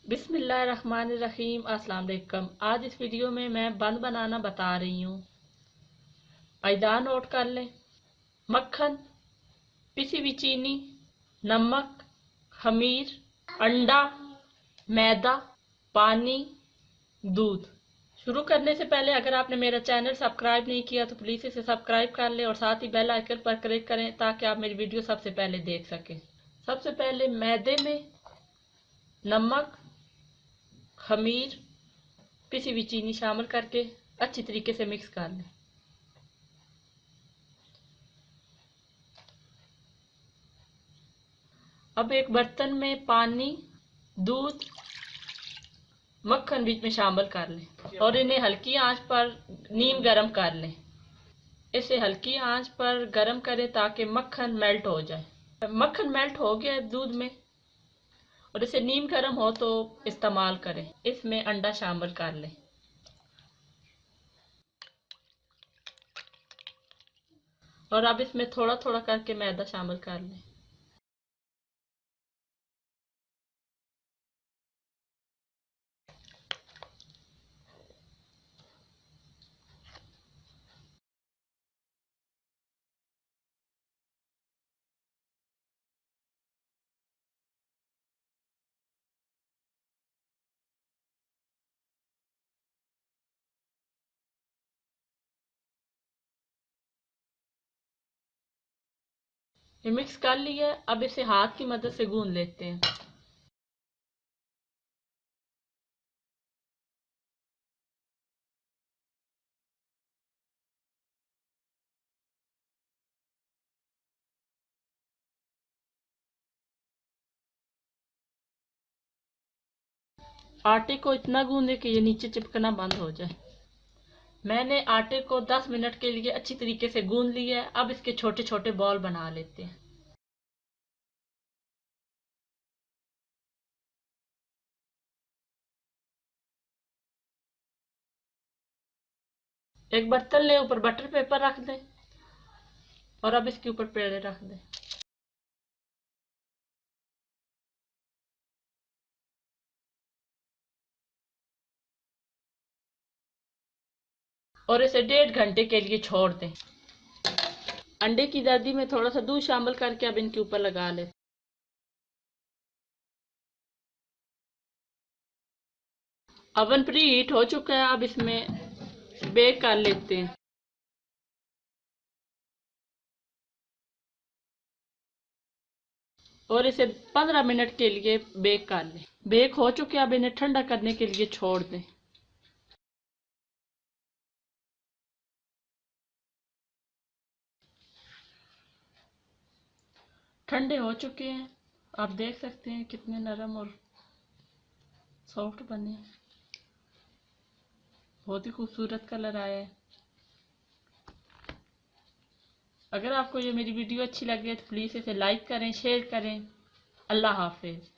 बिस्मिल्लाहिर्रहमानिर्रहीम। अस्सलाम वालेकुम। आज इस वीडियो में मैं बन बनाना बता रही हूँ। अजदा नोट कर लें। मक्खन, पिसी हुई चीनी, नमक, खमीर, अंडा, मैदा, पानी, दूध। शुरू करने से पहले अगर आपने मेरा चैनल सब्सक्राइब नहीं किया तो प्लीज़ इसे सब्सक्राइब कर लें और साथ ही बेल आइकन पर क्लिक करें ताकि आप मेरी वीडियो सबसे पहले देख सकें। सबसे पहले मैदे में नमक, खमीर, पिसी हुई चीनी शामिल करके अच्छी तरीके से मिक्स कर लें। अब एक बर्तन में पानी, दूध, मक्खन बीच में शामिल कर लें और इन्हें हल्की आंच पर नीम गरम कर लें। इसे हल्की आंच पर गरम करें ताकि मक्खन मेल्ट हो जाए। मक्खन मेल्ट हो गया दूध में और इसे नीम गरम हो तो इस्तेमाल करें। इसमें अंडा शामिल कर लें और अब इसमें थोड़ा थोड़ा करके मैदा शामिल कर लें। ये मिक्स कर लिया। अब इसे हाथ की मदद से गूंद लेते हैं। आटे को इतना गूंदे कि ये नीचे चिपकना बंद हो जाए। मैंने आटे को 10 मिनट के लिए अच्छी तरीके से गूंद लिया है। अब इसके छोटे छोटे बॉल बना लेते हैं। एक बर्तन ले, ऊपर बटर पेपर रख दें और अब इसके ऊपर पेड़े रख दें। और इसे 1.5 घंटे के लिए छोड़ दें। अंडे की जर्दी में थोड़ा सा दूध शामिल करके अब इनके ऊपर लगा लें। अवन प्री हीट हो चुका है। अब इसमें बेक कर लेते हैं और इसे 15 मिनट के लिए बेक कर लें। बेक हो चुके, अब इन्हें ठंडा करने के लिए छोड़ दें। ठंडे हो चुके हैं। आप देख सकते हैं कितने नरम और सॉफ्ट बने हैं। बहुत ही खूबसूरत कलर आया है। अगर आपको ये मेरी वीडियो अच्छी लगे तो प्लीज़ इसे लाइक करें, शेयर करें। अल्लाह हाफिज।